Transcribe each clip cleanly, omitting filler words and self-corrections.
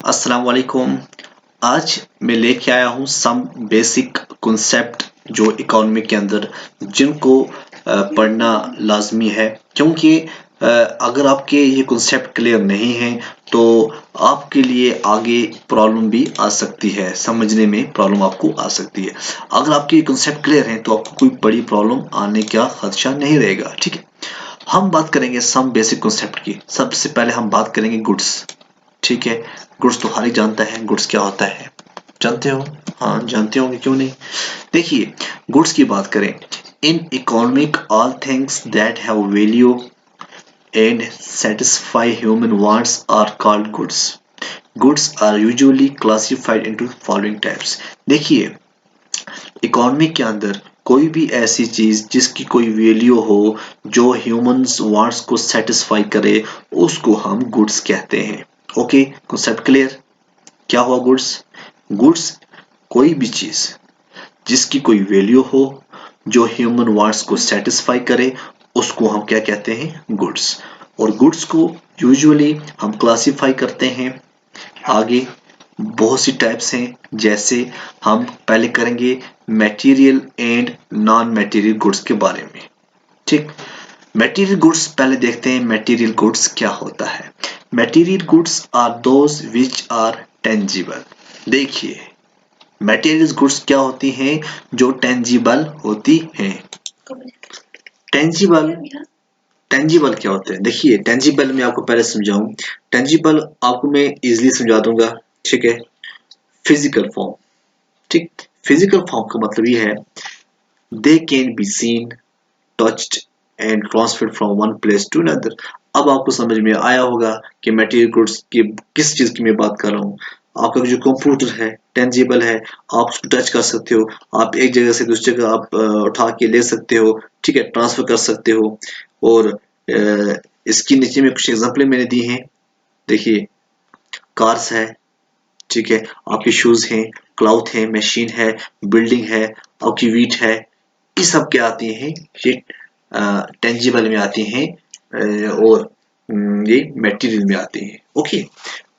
अस्सलाम वालेकुम। आज मैं लेके आया हूँ सम बेसिक कॉन्सेप्ट जो इकोनॉमी के अंदर जिनको पढ़ना लाजमी है, क्योंकि अगर आपके ये कॉन्सेप्ट क्लियर नहीं है तो आपके लिए आगे प्रॉब्लम भी आ सकती है, समझने में प्रॉब्लम आपको आ सकती है। अगर आपके कॉन्सेप्ट क्लियर हैं तो आपको कोई बड़ी प्रॉब्लम आने का खदशा नहीं रहेगा। ठीक है, हम बात करेंगे सम बेसिक कॉन्सेप्ट की। सबसे पहले हम बात करेंगे गुड्स। ठीक है, गुड्स तो हर एक जानता है गुड्स क्या होता है, जानते हो? हाँ जानते होंगे, क्यों नहीं। देखिए, गुड्स की बात करें, in economic all things that have value and satisfy human wants are called goods. Goods are usually classified into following types. देखिए, इकोनॉमी के अंदर कोई भी ऐसी चीज जिसकी कोई वैल्यू हो, जो ह्यूमंस वांट्स को सेटिस्फाई करे, उसको हम गुड्स कहते हैं। Okay, concept clear? क्या हुआ गुड्स? गुड्स कोई भी चीज जिसकी कोई वैल्यू हो, जो ह्यूमन वांट्स को सेटिस्फाई करे, उसको हम क्या कहते हैं? गुड्स। और गुड्स को यूजुअली हम क्लासिफाई करते हैं आगे, बहुत सी टाइप्स हैं। जैसे हम पहले करेंगे material and non material goods के बारे में। ठीक, मटेरियल गुड्स पहले देखते हैं, मटेरियल गुड्स क्या होता है। Material goods are those which are tangible. देखिए, मटेरियल गुड्स क्या होती हैं? जो टेंजिबल होती हैं। टेंजिबल टेंजिबल क्या होते हैं? देखिए, टेंजिबल मैं आपको पहले समझाऊं। टेंजिबल आपको मैं इजीली समझा दूंगा। ठीक है, फिजिकल फॉर्म। ठीक, फिजिकल फॉर्म का मतलब ये है, they can be seen, touched and transferred from one place to another. अब आपको समझ में आया होगा कि मटेरियल गुड्स की किस चीज की मैं बात कर रहा हूँ। आपका जो कंप्यूटर है टेंजिबल है, आप उसको टच कर सकते हो, आप एक जगह से दूसरी जगह आप उठा के ले सकते हो। ठीक है, ट्रांसफर कर सकते हो। और इसकी नीचे में कुछ एग्जांपल मैंने दी हैं। देखिए, कार्स है, ठीक है, आपके शूज हैं, क्लॉथ है, मशीन है, बिल्डिंग है, आपकी वीट है, ये सब क्या आती हैं? ये टेंजिबल में आती हैं और ये मटेरियल में आती हैं। ओके,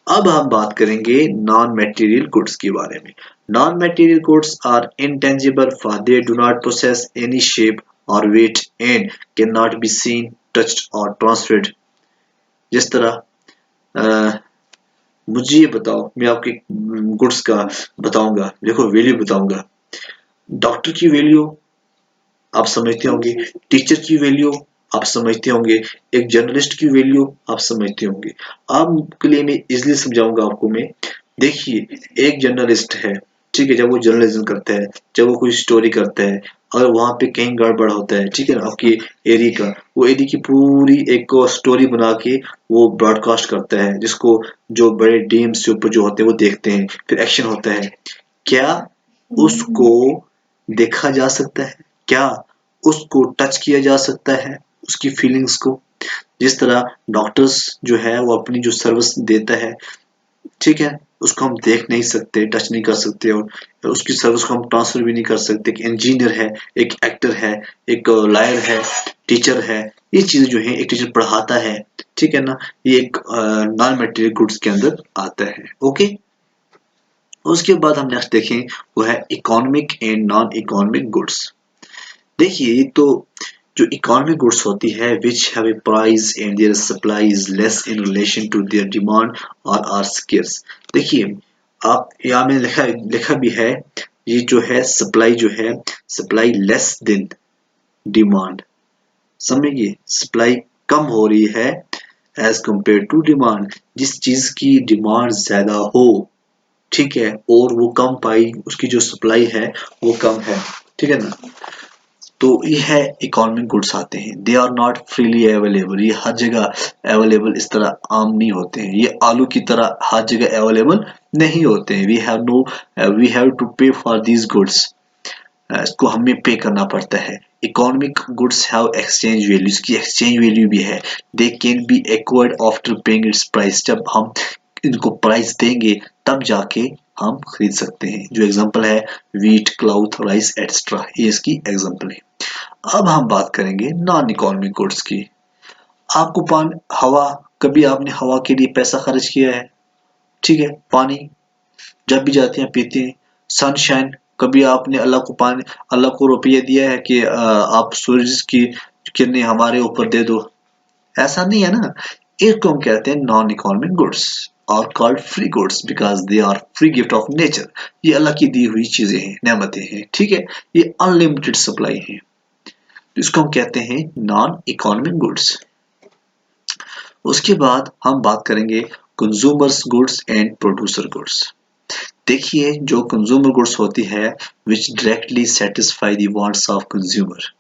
अब हम बात करेंगे नॉन मटेरियल गुड्स के बारे में। Non material goods are intangible for they do not possess any shape or weight and can not be seen, touched or transferred. जिस तरह मुझे ये बताओ, मैं आपके गुड्स का बताऊंगा, देखो वैल्यू बताऊंगा। डॉक्टर की वैल्यू आप समझते होंगे, टीचर की वैल्यू आप समझते होंगे, एक जर्नलिस्ट की वैल्यू आप समझते होंगे। आपके लिए मैं इजली समझाऊंगा आपको मैं। देखिए, एक जर्नलिस्ट है, ठीक है, जब वो जर्नलिज्म करता है, जब वो कोई स्टोरी करता है, अगर वहां पे कहीं गड़बड़ होता है, ठीक है ना, आपकी एरिया का, वो एरिया की पूरी एक स्टोरी बना के वो ब्रॉडकास्ट करता है, जिसको जो बड़े डीएम्स के ऊपर जो होते हैं वो देखते हैं, फिर एक्शन होता है। क्या उसको देखा जा सकता है? क्या उसको टच किया जा सकता है, उसकी फीलिंग्स को? जिस तरह डॉक्टर्स जो है वो अपनी जो सर्विस देता है, ठीक है, उसको हम देख नहीं सकते, टच नहीं कर सकते, और उसकी सर्विस को हम ट्रांसफर भी नहीं कर सकते। एक इंजीनियर है, एक एक्टर है, एक लॉयर है, टीचर है, ये चीजें जो है, एक टीचर पढ़ाता है, ठीक है ना, ये एक नॉन मटेरियल गुड्स के अंदर आता है। ओके, उसके बाद हम नेक्स्ट देखें, वो है economic and non economic goods. देखिए, ये तो जो इकोनॉमिक गुड्स होती है which have a price and their supply is less in relation to their demand और आर स्केर्स। देखिए, आप यहाँ में लिखा लिखा भी है, ये जो है सप्लाई जो है, सप्लाई लेस देन डिमांड। समझिए, सप्लाई कम हो रही है एज कंपेयर टू डिमांड। जिस चीज की डिमांड ज्यादा हो, ठीक है, और वो कम पाई, उसकी जो सप्लाई है वो कम है, ठीक है ना, तो ये है इकोनॉमिक गुड्स आते हैं। They are not freely available, ये हर जगह अवेलेबल इस तरह आम नहीं होते हैं, ये आलू की तरह हर जगह अवेलेबल नहीं होते हैं। वी हैव टू पे फॉर दीज गुड्स, इसको हमें पे करना पड़ता है। Economic goods have exchange value, इसकी एक्सचेंज वैल्यू भी है। They can B acquired after paying it's price, जब हम इनको प्राइस देंगे तब जाके हम खरीद सकते हैं। जो एग्जांपल है वीट, क्लाउथ, राइस एक्स्ट्रा, ये इसकी एग्जांपल है। अब हम बात करेंगे नॉन इकोनॉमिक गुड्स की। आपको हवा, कभी आपने हवा के लिए पैसा खर्च किया है? ठीक है। पानी जब भी जाते हैं पीते हैं। सनशाइन, कभी आपने अल्लाह को रुपये दिया है कि आप सूरज की किरणें हमारे ऊपर दे दो, ऐसा नहीं है ना। इसको हम कहते हैं नॉन इकोनॉमिक गुड्स और called free goods because they are free gift of nature. ये अल्लाह की दी हुई चीजें हैं, नेमतें हैं, ठीक है। ये अनलिमिटेड सप्लाई है, इसको हम कहते हैं नॉन इकोनॉमिक गुड्स। उसके बाद हम बात करेंगे consumers goods and producer goods. देखिए, जो कंज्यूमर गुड्स होती है विच directly satisfy the wants of consumer,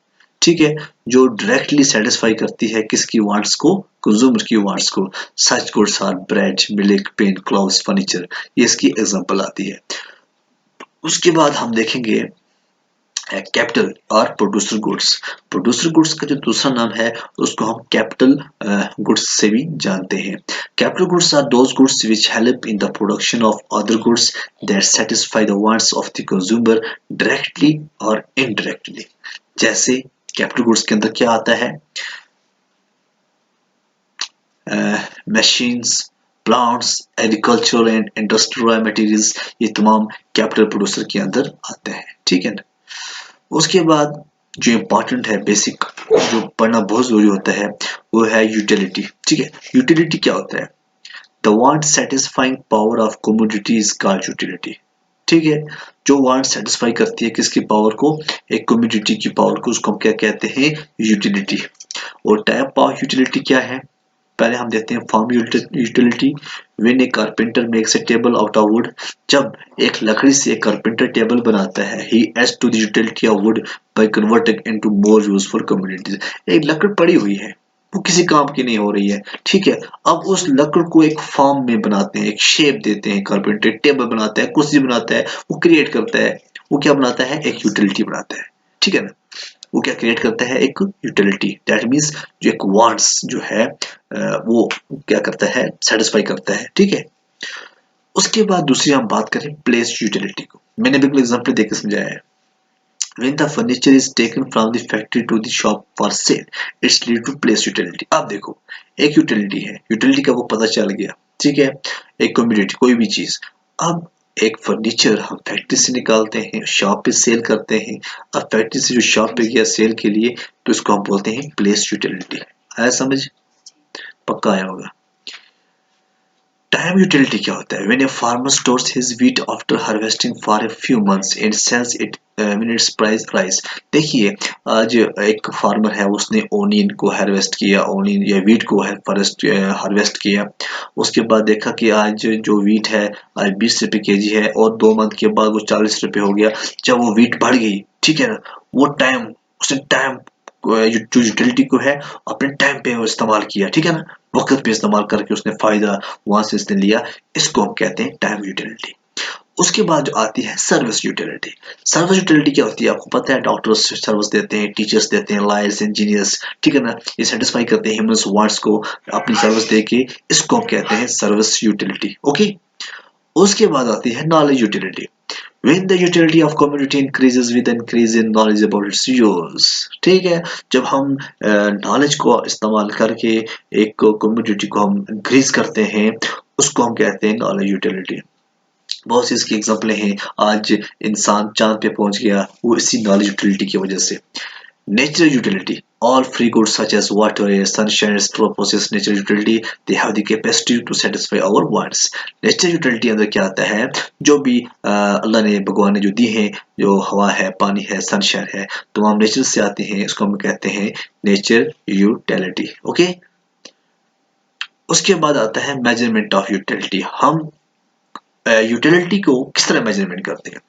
ठीक है, जो डायरेक्टली सेटिस्फाई करती है किसकी वांट्स को, कंज्यूमर की वांट्स को। Such goods are bread, milk, pen, clothes, furniture, ये इसकी एग्जांपल आती है। उसके बाद हम देखेंगे कैपिटल और प्रोड्यूसर गुड्स। प्रोड्यूसर गुड्स का जो दूसरा नाम है उसको हम कैपिटल गुड्स से भी जानते हैं। Capital goods are those goods which help in the production of other goods that satisfy the wants of the consumer directly और इनडायरेक्टली। जैसे कैपिटल गुड्स के अंदर क्या आता है, machines, plants, agricultural and industrial materials, ये तमाम कैपिटल प्रोड्यूसर के अंदर आते हैं, ठीक है ना। उसके बाद जो इम्पोर्टेंट है, बेसिक जो पढ़ना बहुत जरूरी होता है, वो है यूटिलिटी, ठीक है। यूटिलिटी क्या होता है, the want satisfying power of commodity is called utility, ठीक है। जो वांट सेटिस्फाई करती है किसकी पावर को, एक कमोडिटी की पावर को, उसको हम क्या कहते हैं, यूटिलिटी। और टाइप ऑफ यूटिलिटी क्या है, पहले हम देखते हैं form utility. When a carpenter makes a table out of wood, जब एक लकड़ी से एक कारपेंटर टेबल बनाता है, he adds to the utility of wood by converting into more useful commodities. एक लकड़ पड़ी हुई है, वो किसी काम की नहीं हो रही है, ठीक है। अब उस लकड़ को एक फॉर्म में बनाते हैं, एक शेप देते हैं, कारपेंटर टेबल बनाता है, कुर्सी बनाता है, वो क्रिएट करता है, वो क्या बनाता है, एक यूटिलिटी बनाता है, ठीक है ना। वो क्या क्रिएट करता है, एक यूटिलिटी, दैट मींस जो एक वांट्स जो है वो क्या करता है, सेटिस्फाई करता है, ठीक है। उसके बाद दूसरी हम बात करें प्लेस यूटिलिटी को, मैंने बिल्कुल एग्जांपल देकर समझाया है। When the furniture is taken from the factory to the shop for sale, it's lead to place utility। अब देखो, एक यूटिलिटी है, यूटिलिटी का वो पता चल गया, ठीक है। एक कम्युनिटी, कोई भी चीज, अब एक फर्नीचर हम फैक्ट्री से निकालते हैं, शॉप पे सेल करते हैं। अब फैक्ट्री से जो शॉप पे गया सेल के लिए, तो इसको हम बोलते हैं प्लेस यूटिलिटी। आया समझ, पक्का आया होगा। टाइम यूटिलिटी क्या होता है, when a farmer stores his wheat after harvesting for a few months and sells it when its price rise. देखिए, आज एक फार्मर है, उसने ओनियन को हार्वेस्ट किया, ओनियन या व्हीट को हार्वेस्ट किया। उसके बाद देखा कि आज जो व्हीट है आज 20 रुपए केजी है, और 2 मंथ के बाद वो 40 रुपए हो गया। जब वो व्हीट बढ़ गई, ठीक है ना, वो टाइम, उसने टाइम जो यूटिलिटी को है अपने टाइम पे इस्तेमाल किया, ठीक है ना, वक्त पे इस्तेमाल करके उसने फायदा वहां से इसने लिया, इसको हम कहते हैं टाइम यूटिलिटी। उसके बाद जो आती है सर्विस यूटिलिटी। सर्विस यूटिलिटी क्या होती है, आपको पता है, डॉक्टर्स सर्विस देते हैं, टीचर्स देते हैं, लॉयर्स, इंजीनियर्स, ठीक है ना, ये सेटिस्फाई करते हैं ह्यूमन वांट्स को अपनी सर्विस देके, इसको हम कहते हैं सर्विस यूटिलिटी, ओके। उसके बाद आती है knowledge utility. When the utility of community increases with increase in knowledge about its use, ठीक है। जब हम नॉलेज को इस्तेमाल करके एक कम्युनिटी को हम इंक्रीज करते हैं, उसको हम कहते हैं नॉलेज यूटिलिटी। बहुत सी इसकी एग्जांपलें हैं, आज इंसान चांद पे पहुंच गया, वो इसी नॉलेज यूटिलिटी की वजह से। Natural utility. All free goods such as water, air, sunshine, straw possess natural utility. They have the capacity to satisfy our wants. Natural utility अंदर क्या आता है, जो भी अल्लाह ने, भगवान ने जो दी है, जो हवा है, पानी है, सनशाइन है, तमाम नेचर से आते हैं, इसको हम कहते हैं नेचर यूटिलिटी, ओके। उसके बाद आता है मेजरमेंट ऑफ यूटिलिटी। हम यूटिलिटी को किस तरह मेजरमेंट करते हैं,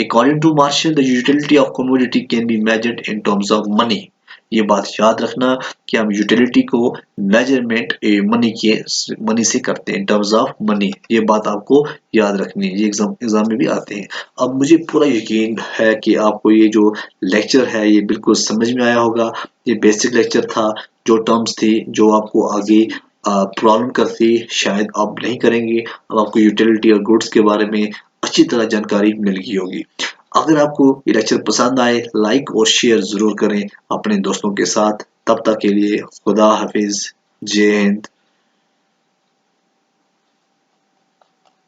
according to Marshall the utility of commodity can be measured in terms of money. ये बात याद रखना कि हम यूटिलिटी को मेजरमेंट मनी से करते हैं, इन टर्म्स ऑफ मनी। ये बात आपको याद रखनी है, ये एग्जाम में भी आते हैं। अब मुझे पूरा यकीन है कि आपको ये जो लेक्चर है ये बिल्कुल समझ में आया होगा। ये बेसिक लेक्चर था, जो टर्म्स थी जो आपको आगे प्रॉब्लम करती शायद आप नहीं करेंगे। अब आपको यूटिलिटी और गुड्स के बारे में अच्छी तरह जानकारी मिल गई होगी। अगर आपको ये लेक्चर पसंद आए, लाइक और शेयर जरूर करें अपने दोस्तों के साथ। तब तक के लिए खुदा हाफिज, जय हिंद।